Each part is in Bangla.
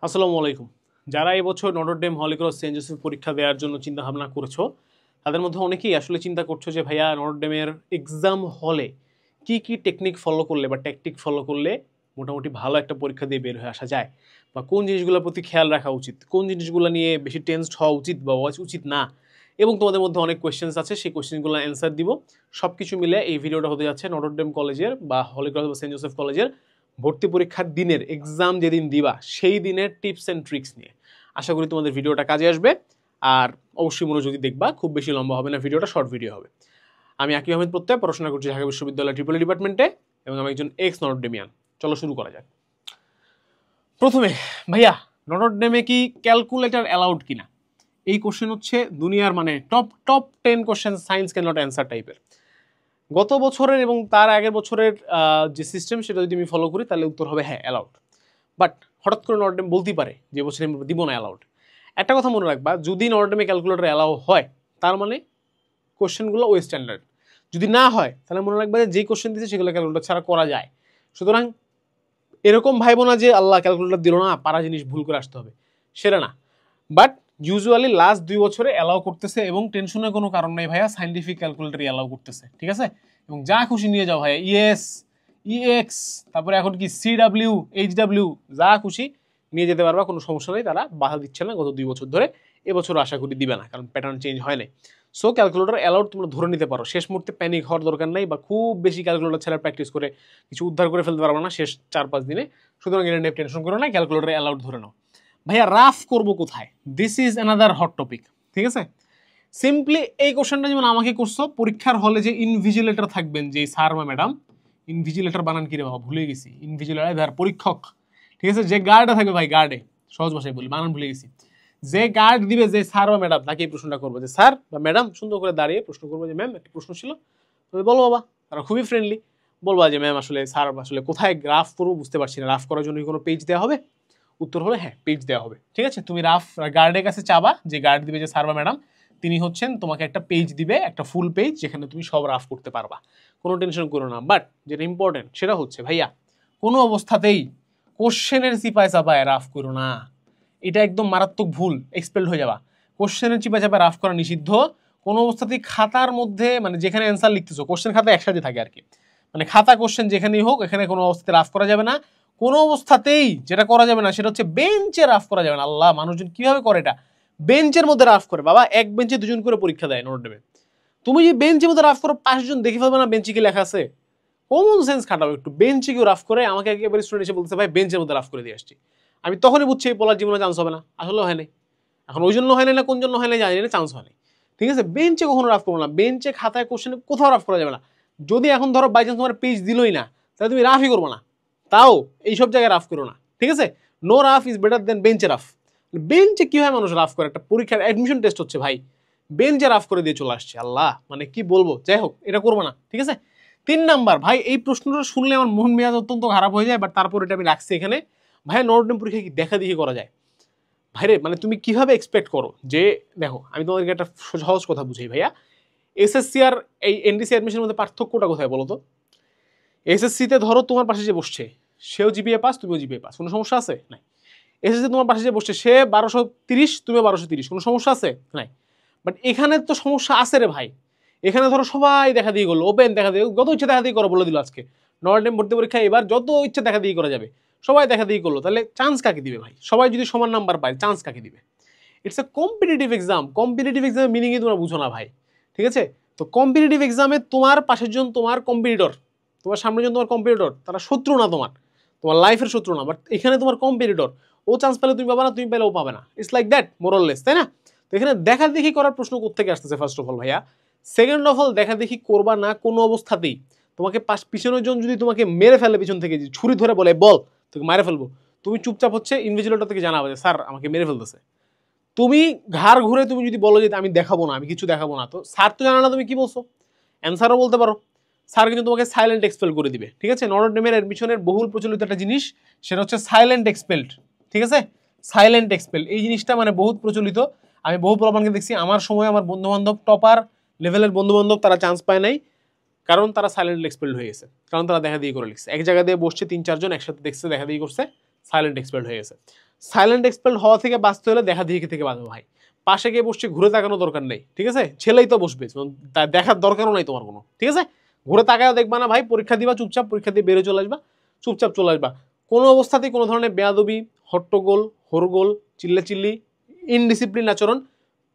আসসালামু আলাইকুম। যারা এবছর Notre Dame Holy Cross Saint Joseph পরীক্ষা দেওয়ার জন্য চিন্তা ভাবনা করেছো, তাদের মধ্যে অনেকেই আসলে চিন্তা করছো যে ভাইয়া নটর ডেমের এক্সাম হলে কি কি টেকনিক ফলো করলে বা ট্যাকটিক ফলো করলে মোটামুটি ভালো একটা পরীক্ষা দিয়ে বের হয়ে আসা যায়, বা কোন জিনিসগুলোর প্রতি খেয়াল রাখা উচিত, কোন জিনিসগুলো নিয়ে বেশি টেন্সড হওয়া উচিত বা উচিত না। এবং তোমাদের মধ্যে অনেক কোয়েশ্চেন্স আছে, সেই কোয়েশ্চেনগুলো অ্যান্সার দিব। সব কিছু মিলে এই ভিডিওটা হতে যাচ্ছে নটর ডেম কলেজের বা হলি ক্রস বা সেন্ট জোসেফ কলেজের ভর্তি পরীক্ষার দিনের এক্সাম যেদিন দিবা সেই দিনের টিপস অ্যান্ড ট্রিক্স নিয়ে। আশা করি তোমাদের ভিডিওটা কাজে আসবে, আর অবশ্যই মনোযোগী দেখবা, খুব বেশি লম্বা হবে না, ভিডিওটা শর্ট ভিডিও হবে। আমি আকিব আহমেদ প্রত্যয়, পড়াশোনা করছি ঢাকা বিশ্ববিদ্যালয় ট্রিপল ডিপার্টমেন্টে এবং আমি একজন এক্স নটর ডেমিয়ান। চলো শুরু করা যাক। প্রথমে ভাইয়া, নটর ডেমে কি ক্যালকুলেটর অ্যালাউড কিনা, এই কোশ্চেন হচ্ছে দুনিয়ার মানে top 10 question science can not answer টাইপের। গত বছরের এবং তার আগের বছরের যে সিস্টেম সেটা যদি আমি ফলো করি তাহলে উত্তর হবে হ্যাঁ অ্যালাউড। বাট হঠাৎ করে নটর ডেম বলতেই পারে যে বছর আমি দিব না অ্যালাউড। একটা কথা মনে রাখবা, যদি নটর ডেমে ক্যালকুলেটর অ্যালাউ হয় তার মানে কোশ্চেনগুলো ওই স্ট্যান্ডার্ড। যদি না হয় তাহলে মনে রাখবা যে যেই কোশ্চেন দিচ্ছে সেগুলো ক্যালকুলেটর ছাড়া করা যায়। সুতরাং এরকম ভাইবো না যে আল্লাহ ক্যালকুলেটর দিল না, পারা জিনিস ভুল করে আসতে হবে, সেটা না। বাট ইউজুয়ালি লাস্ট 2 বছরে অ্যালাউ করতেছে এবং টেনশনের কোনো কারণ নেই ভাইয়া, সাইন্টিফিক ক্যালকুলেটর অ্যালাউ করতেছে, ঠিক আছে? এবং যা খুশি নিয়ে যাও ভাইয়া, ইএস, ইএক্স, তারপরে এখন কি সিডাব্লিউ, এইচডাব্লিউ, যা খুশি নিয়ে যেতে পারবা, কোনো সমস্যা নেই। তারা বাধা দিচ্ছে না গত 2 বছর ধরে, এবছর আশা করি দিবে না, কারণ প্যাটার্ন চেঞ্জ হয় নাই। সো ক্যালকুলেটর অ্যালাউড তোমরা ধরে নিতে পারো, শেষ মুহূর্তে প্যানিক হওয়ার দরকার নাই, বা খুব বেশি ক্যালকুলেটর ছাড়া প্র্যাকটিস করে কিছু উদ্ধার করে ফেলতে পারবো না শেষ 4-5 দিনে। সুতরাং এটা নিয়ে টেনশন করো না, ক্যালকুলেটর অ্যালাউড ধরে নাও। ভাইয়া রাফ করবো কোথায়, this is another hot topic, ঠিক আছে? সিম্পলি এই কোশ্চেনটা যেমন আমাকে করছো, পরীক্ষার হলে যে ইনভিজিলেটর থাকবেন, যে স্যার বা ম্যাডাম, ইনভিজিলেটর বানান কি রে বাবা, ভুলে গেছি। ইনভিজিলেটর পরীক্ষক, ঠিক আছে? যে গার্ডে থাকবে ভাই, গার্ডে, সহজ ভাষায় বলি, বানান ভুলে গেছি। যে গার্ড দিবে, যে স্যার বা ম্যাডাম, তাকে এই প্রশ্নটা করবো যে স্যার বা ম্যাডাম, সুন্দর করে দাঁড়িয়ে প্রশ্ন করবো যে ম্যাম একটা প্রশ্ন ছিল, বলো বাবা। তারা খুবই ফ্রেন্ডলি, বলবা যে ম্যাম আসলে স্যার আসলে কোথায় গ্রাফ করবো বুঝতে পারছি না, রাফ করার জন্য কোনো পেজ দেওয়া হবে? উত্তর হলো হ্যাঁ, পেজ দেওয়া হবে, ঠিক আছে? তুমি রাফ গার্ডের কাছে চাবা, যে গার্ড দিবে যে স্যার বা ম্যাডাম, তিনি হচ্ছেন তোমাকে একটা পেজ দিবে, একটা ফুল পেজ, যেখানে তুমি সব রাফ করতে পারবা, কোনো টেনশন করো না। বাট যেটা ইম্পর্টেন্ট সেটা হচ্ছে ভাইয়া, কোনো অবস্থাতেই কোশ্চেনের চিপায় চাপায় রাফ করো না, এটা একদম মারাত্মক ভুল, এক্সপেলড হয়ে যাবা। কোশ্চেনের চিপায় চাপায় রাফ করা নিষিদ্ধ। কোনো অবস্থাতেই খাতার মধ্যে, মানে যেখানে অ্যান্সার লিখতেছো, কোশ্চেন খাতা একসাথে থাকে আর কি, মানে খাতা কোশ্চেন যেখানেই হোক, এখানে কোনো অবস্থাতে রাফ করা যাবে না। কোনো অবস্থাতেই যেটা করা যাবে না সেটা হচ্ছে বেঞ্চে রাফ করা যাবে না। আল্লাহ, মানুষজন কিভাবে করে এটা, বেঞ্চের মধ্যে রাফ করে। বাবা, এক বেঞ্চে 2 জন করে পরীক্ষা দেয় নটর ডেমে, তুমি যে বেঞ্চের মধ্যে রাফ করো 5 জন দেখে ফেলবে না বেঞ্চে কি লেখা আছে? কমন সেন্স খাটাও একটু। বেঞ্চে কেউ রাফ করে, আমাকে একেবারে স্টুডেন্ট এসে বলতে ভাই বেঞ্চের মধ্যে রাফ করে দিয়ে আসছি, আমি তখনই বুঝছি এই পলার জীবনে চান্স হবে না। আসলে হয় নাই, এখন ওই জন্য হয় না, কোন জন্য হয় না জানি না, চান্স হয় নাই, ঠিক আছে? বেঞ্চে কখনো রাফ করবো না, বেঞ্চে খাতায় কোশ্চেনে কোথাও রাফ করা যাবে না। যদি এখন ধরো বাই চান্স তোমার পেজ দিলই না, তাহলে তুমি রাফই করবো না, তাও এইসব জায়গায় রাফ করো না, ঠিক আছে? No rough is better than বেঞ্চে রাফ। বেঞ্চে কি হয় মানুষ রাফ করে, একটা পরীক্ষার অ্যাডমিশন টেস্ট হচ্ছে ভাই, বেঞ্চে রাফ করে দিয়ে চলে আসছে। আল্লাহ, মানে কি বলবো, যাই হোক, এটা করবো না, ঠিক আছে? 3 নাম্বার, ভাই এই প্রশ্নটা শুনলে আমার মন মেজাজ অত্যন্ত খারাপ হয়ে যায়, বাট তারপর এটা আমি রাখছি এখানে। ভাই নটর ডেম পরীক্ষা কি দেখা দেখি করা যায়? ভাইরে, মানে তুমি কিভাবে এক্সপেক্ট করো যে, দেখো আমি তোমাদেরকে একটা সহজ কথা বুঝাই ভাইয়া, এসএসসি আর এই এনডিসি অ্যাডমিশনের মধ্যে পার্থক্যটা কোথায় বলো তো? এসএসসিতে ধরো তোমার পাশে যে বসছে সেও জিপিএ পাস, তুমিও জিপিএ পাস, কোনো সমস্যা আছে? নাই। এসএসসি তোমার পাশে যে বসছে সে 1230, তুমিও 1230, কোনো সমস্যা আছে? নাই। বাট এখানে তো সমস্যা আছে রে ভাই। এখানে ধরো সবাই দেখা দিয়ে করলো, ওপেন দেখা দিয়ে, যত ইচ্ছা দেখা দিয়ে করো বলে দিল আজকে, নটর ডেম ভর্তি পরীক্ষা এবার যত ইচ্ছা দেখা দিয়ে করা যাবে, সবাই দেখা দিয়ে করলো, তাহলে চান্স কাকে দিবে ভাই? সবাই যদি সমান নাম্বার পায়, চান্স কাকে দিবে? It's a competitive exam, competitive এক্সামের মিনিংই তোমরা বুঝো না ভাই, ঠিক আছে? তো কম্পিটিটিভ এক্সামে তোমার পাশের জন তোমার কম্পিটিটর, তোমার সামনের জন তোমার কম্পিটিটর, তারা শত্রু না তোমার, তোমার লাইফের শত্রু না, বাট এখানে তোমার কম্পিটিটর, ও চান্স পেলে তুমি পাবে না, তুমি পেলে ও পাবে না, ইটস লাইক দ্যাট মোরাললেস, তাই না? তো এখানে দেখা দেখি করার প্রশ্ন কোত্থেকে আসতেছে ফার্স্ট অফ অল ভাইয়া? সেকেন্ড অফ অল, দেখা দেখি করবা না কোনো অবস্থাতেই। তোমাকে পিছনের জন যদি তোমাকে মেরে ফেলে, পিছন থেকে ছুরি ধরে বলে বল তোকে মেরে ফেলবো, তুমি চুপচাপ হচ্ছে ইনভিজিলেটর থেকে জানাবে যে স্যার আমাকে মেরে ফেলতেছে। তুমি ঘাড় ঘুরে তুমি যদি বলো যে আমি দেখাবো না, আমি কিছু দেখাবো না, তো স্যার তো জানা না তুমি কি বলছো, অ্যান্সারও বলতে পারো, স্যার কিন্তু তোমাকে সাইলেন্ট এক্সপেল করে দিবে, ঠিক আছে? নটর ডেমের অ্যাডমিশনের বহুল প্রচলিত একটা জিনিস, সেটা হচ্ছে সাইলেন্ট এক্সপেল্ড, ঠিক আছে? সাইলেন্ট এক্সপেল, এই জিনিসটা মানে বহুত প্রচলিত। আমি বহু প্রমাণকে দেখছি, আমার সময় আমার বন্ধুবান্ধব, টপার লেভেলের বন্ধুবান্ধব, তারা চান্স পায় নাই, কারণ তারা সাইলেন্ট এক্সপেল্ড হয়ে গেছে, কারণ তারা দেখা দিয়ে করে লিখছে। এক জায়গা দিয়ে বসছে 3-4 জন একসাথে দেখছে, দেখা দিয়ে করছে, সাইলেন্ট এক্সপেল্ড হয়ে গেছে। সাইলেন্ট এক্সপেল হওয়া থেকে বাঁচতে হলে দেখা দেখি থেকে বাঁচবো ভাই। পাশে গিয়ে বসছে, ঘুরে তাকানোর দরকার নেই, ঠিক আছে? ছেলেই তো বসবে, দেখার দরকারও নাই তোমার কোনো, ঠিক আছে? ঘুরে তাকায়ও দেখবা না ভাই, পরীক্ষা দিবা চুপচাপ, পরীক্ষা দিয়ে বেরো চলে আসবা, চুপচাপ চলে আসবা। কোনো অবস্থাতেই কোনো ধরনের বেয়াদবি, হট্টগোল, হরগোল, চিল্লি ইনডিসিপ্লিন আচরণ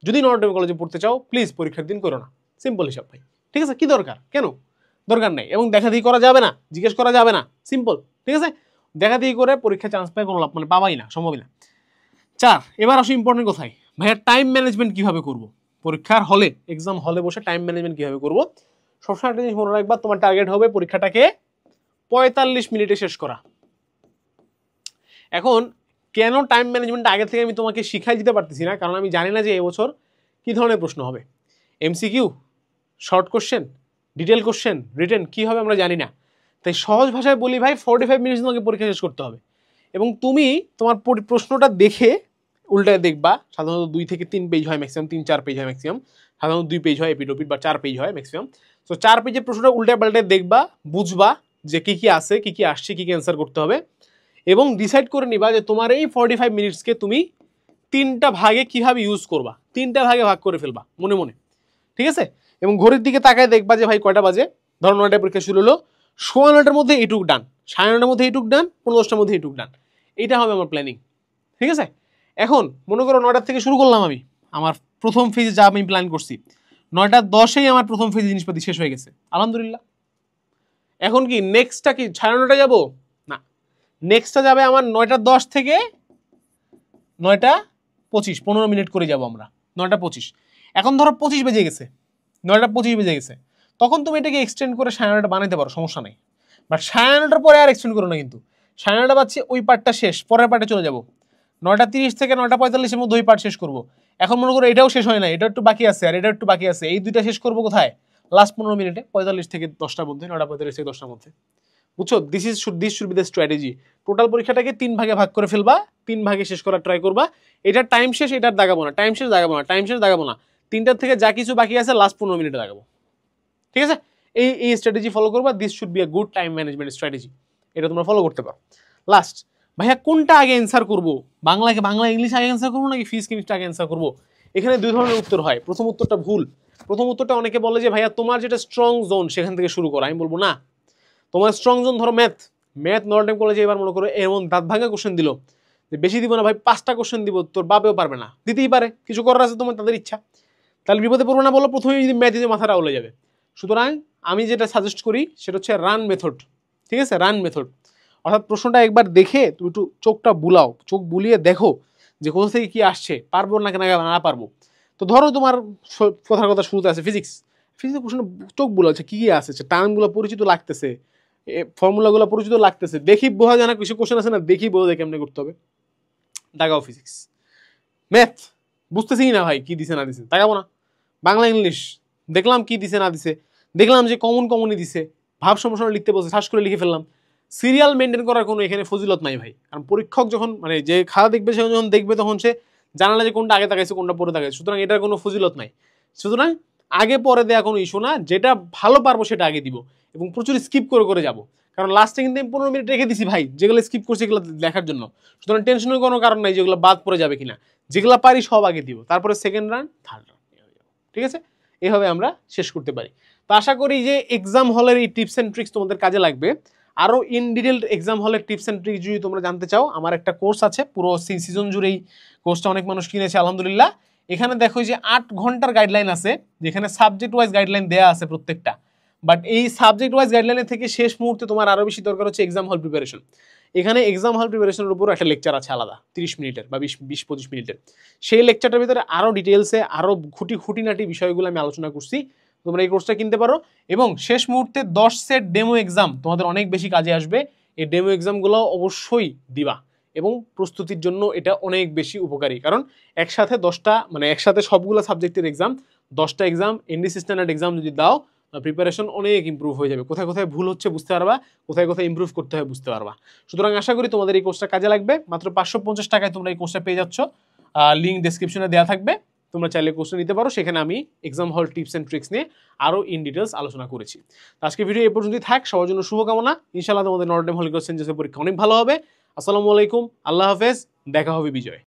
যদি নটরডেম কলেজে পড়তে চাও প্লিজ পরীক্ষার দিন করো না। সিম্পল হিসাব ভাই, ঠিক আছে? কি দরকার, কেন দরকার নেই। এবং দেখা দেখি করা যাবে না, জিজ্ঞেস করা যাবে না, সিম্পল, ঠিক আছে? দেখা দেখি করে পরীক্ষা চান্স পায় কোনো লাভ, মানে পাবাই না, সম্ভবই না। 4, এবার আসো ইম্পর্টেন্ট কোথায় ভাইয়া, টাইম ম্যানেজমেন্ট কিভাবে করব পরীক্ষার হলে, এক্সাম হলে বসে টাইম ম্যানেজমেন্ট কিভাবে করব। সবসময় একটা জিনিস মনে রাখবা, তোমার টার্গেট হবে পরীক্ষাটাকে 45 মিনিটে শেষ করা। এখন কেন টাইম ম্যানেজমেন্ট আগে থেকে আমি তোমাকে শিখাই দিতে পারতেছি না, কারণ আমি জানি না যে এবছর কি ধরনের প্রশ্ন হবে, MCQ, short question, detail question, written কি হবে আমরা জানি না। তাই সহজ ভাষায় বলি ভাই, 45 মিনিটস তোমাকে পরীক্ষা শেষ করতে হবে। এবং তুমি তোমার প্রশ্নটা দেখে উল্টায় দেখবা, সাধারণত 2 থেকে 3 পেজ হয় ম্যাক্সিমাম, 3-4 পেজ হয় ম্যাক্সিমাম, সাধারণত 2 পেজ হয় এপিড ওপিড, বা 4 পেজ হয় ম্যাক্সিমাম। তো 4 পেজের প্রশ্নটা উল্টায় পাল্টায় দেখবা, বুঝবা যে কি কি আছে, কি কি আসছে, কি কি অ্যান্সার করতে হবে, এবং ডিসাইড করে নিবা যে তোমার এই 45 মিনিটসকে তুমি 3টা ভাগে কিভাবে ইউজ করবা, 3টা ভাগে ভাগ করে ফেলবা মনে মনে, ঠিক আছে? এবং ঘড়ির দিকে তাকায় দেখবা যে ভাই কয়টা বাজে, ধরো 9টায় পরীক্ষা শুরু হলো, 9:15টার মধ্যে এইটুক ডান, 9:30টার মধ্যে এইটুক ডান, 10:15টার মধ্যে এইটুক ডান, এইটা হবে আমার প্ল্যানিং, ঠিক আছে? এখন মনে করো 9টার থেকে শুরু করলাম আমি, আমার প্রথম ফেজে যা আমি প্ল্যান করছি, 9:10-এই আমার প্রথম ফেজে জিনিসপাতি শেষ হয়ে গেছে, আলহামদুলিল্লাহ। এখন কি নেক্সটটা কি 9:30টায় যাবো? না, নেক্সটটা যাবে আমার 9:10 থেকে 9:25, 15 মিনিট করে যাবো আমরা, 9:25। এখন ধরো 25 বেজে গেছে, 9:25 বেজে গেছে, তখন তুমি এটাকে এক্সটেন্ড করে 9:30 বানাইতে পারো, সমস্যা নেই। বাট 9:30টার পরে আর এক্সটেন্ড করো না কিন্তু, 9:30 বাজছে, ওই পার্টটা শেষ, পরের পার্টে চলে যাবো, 9:30 থেকে 9:45-এর মধ্যে ওই পার্ট শেষ করবো। এখন মনে করো এটাও শেষ হয় না, এটা একটু বাকি আছে, আর এটা একটু বাকি আছে, এই দুইটা শেষ করবো কোথায়, লাস্ট 15 মিনিটে, 45 থেকে 10টার মধ্যে, 9:45 থেকে 10টার মধ্যে, বুঝছো? This should be the strategy. Total পরীক্ষাটাকে 3 ভাগে ভাগ করে ফেলবা, 3 ভাগে শেষ করার ট্রাই করবা। এটা টাইম শেষ, এটার দাগাবো না, টাইম শেষ দাগাবো না, টাইম শেষ দাগাবো না, 3টার থেকে যা কিছু বাকি আছে লাস্ট 15 মিনিটে দাগাবো, ঠিক আছে? এই স্ট্র্যাটেজি ফলো করবা, this should be a good time management strategy, এটা তোমরা ফলো করতে পারো। লাস্ট ভাইয়া, কোনটা আগে অ্যান্সার করবো, বাংলা ইংলিশ আগে অ্যান্সার করবো নাকি ফিজিক্স কেমিস্ট্রি আগে অ্যান্সার করবো? এখানে 2 ধরনের উত্তর হয়। প্রথম উত্তরটা ভুল। প্রথম উত্তরটা অনেকে বলে যে ভাইয়া তোমার যেটা স্ট্রং জোন সেখান থেকে শুরু করো। আমি বলবো না, তোমার স্ট্রং জোন ধরো ম্যাথ নর্থ কলেজে এবার মনে করো এমন দাঁত ভাঙা কোশ্চেন দিল যে বেশি দিব না ভাই, 5টা কোশ্চেন দিব, তোর বাপেও পারবে না, দিতেই পারে, কিছু করার আছে তোমার, তাদের ইচ্ছা, তাহলে বিপদে পড়বো না বলো, প্রথমেই যদি ম্যাথ দিতে মাথাটা উলে যাবে। সুতরাং আমি যেটা সাজেস্ট করি সেটা হচ্ছে রান মেথড, ঠিক আছে? রান মেথড, অর্থাৎ প্রশ্নটা একবার দেখে তুমি একটু চোখটা বুলাও, চোখ বুলিয়ে দেখো যে কোথা থেকে কি আসছে, পারবো না কেন না পারবো। তো ধরো তোমার কথার কথা শুরুতে আছে ফিজিক্স, ফিজিক্সের প্রশ্ন চোখ বুলাচ্ছে, কি কি আসছে, টার্মগুলো পরিচিত লাগতেছে, ফর্মুলাগুলো পরিচিত লাগতেছে, দেখি বোঝা যায় না, কিছু কোশ্চেন আছে না, দেখি বোঝা যায় কেমনে করতে হবে, দাগাও ফিজিক্স। ম্যাথ বুঝতেছি না ভাই, কি দিছে না দিছে, তাকাবো না। বাংলা ইংলিশ দেখলাম কি দিছে না দিছে, দেখলাম যে কমনই দিছে, ভাব সমস্যা লিখতে বলছে, ঠাস করে লিখে ফেললাম। সিরিয়াল মেনটেন করার কোনো এখানে ফজিলত নাই ভাই, কারণ পরীক্ষক যখন মানে যে খাওয়া দেখবে সে যখন দেখবে তখন সে জানালা যে কোনটা আগে তাকাইছে কোনটা পরে তাকাইছে, সুতরাং এটার কোনো ফজিলত নাই। সুতরাং আগে পরে দেওয়া কোনো ইস্যু না, যেটা ভালো পারবো সেটা আগে দিব, এবং প্রচুর স্কিপ করে করে যাবো, কারণ লাস্টে কিন্তু আমি 15 মিনিট রেখে দিছি ভাই, যেগুলো স্কিপ করছি এগুলো লেখার জন্য। সুতরাং টেনশনের কোনো কারণ নাই যেগুলো বাদ পড়ে যাবে কিনা, যেগুলো পারি সব আগে দিব, তারপরে সেকেন্ড রান, থার্ড রান, ঠিক আছে? এভাবে আমরা শেষ করতে পারি। তো আশা করি যে এক্সাম হলের এই টিপস অ্যান্ড ট্রিক্স তোমাদের কাজে লাগবে। আরও ইন ডিটেল এক্সাম হলের টিপস অ্যান্ড ট্রিক্স যদি তোমরা জানতে চাও, আমার একটা কোর্স আছে, পুরো সিজন জুড়েই কোর্সটা অনেক মানুষ কিনেছে আলহামদুলিল্লাহ। এখানে দেখো যে 8 ঘন্টার গাইডলাইন আছে, যেখানে সাবজেক্ট ওয়াইজ গাইডলাইন দেওয়া আছে প্রত্যেকটা। বাট এই সাবজেক্ট ওয়াইজ গাইডলাইনের থেকে শেষ মুহূর্তে তোমার আরও বেশি দরকার হচ্ছে এক্সাম হল প্রিপারেশন। এখানে এক্সাম হল প্রিপারেশনের উপর একটা লেকচার আছে আলাদা, 30 মিনিটের বা 20-25 মিনিটের। সেই লেকচারটার ভিতরে আরও ডিটেলসে আরও খুঁটিনাটি বিষয়গুলো আমি আলোচনা করছি। তোমরা এই কোর্সটা কিনতে পারো, এবং শেষ মুহূর্তে 10 সেট ডেমো এক্সাম তোমাদের অনেক বেশি কাজে আসবে। এই ডেমো এক্সামগুলো অবশ্যই দিবা, এবং প্রস্তুতির জন্য এটা অনেক বেশি উপকারী, কারণ একসাথে সবগুলো সাবজেক্টের এক্সাম, 10টা এক্সাম এনডিসি স্ট্যান্ডার্ড এক্সাম যদি দাও, প্রিপারেশন অনেক ইম্প্রুভ হয়ে যাবে, কোথায় কোথায় ভুল হচ্ছে বুঝতে পারবা, কোথায় কোথায় ইম্প্রুভ করতে হয় বুঝতে পারবা। সুতরাং আশা করি তোমাদের এই কোর্সটা কাজে লাগবে। মাত্র 550 টাকায় তোমরা এই কোর্সটা পেয়ে যাচ্ছ, লিঙ্ক ডেসক্রিপশনে দেওয়া থাকবে, তোমরা চাইলে কোর্সটা নিতে পারো। সেখানে আমি এক্সাম হল টিপস অ্যান্ড ট্রিক্স নিয়ে আরও ইন ডিটেলস আলোচনা করেছি। আজকে ভিডিও এই পর্যন্তই থাক, সবার জন্য শুভকামনা। ইনশাআল্লাহ তোমাদের নর্থ ডেম হলিক্রস সেন্ট জোসেফ পরীক্ষা অনেক ভালো হবে। আসসালামু আলাইকুম, আল্লাহ হাফেজ, দেখা হবে বিজয়।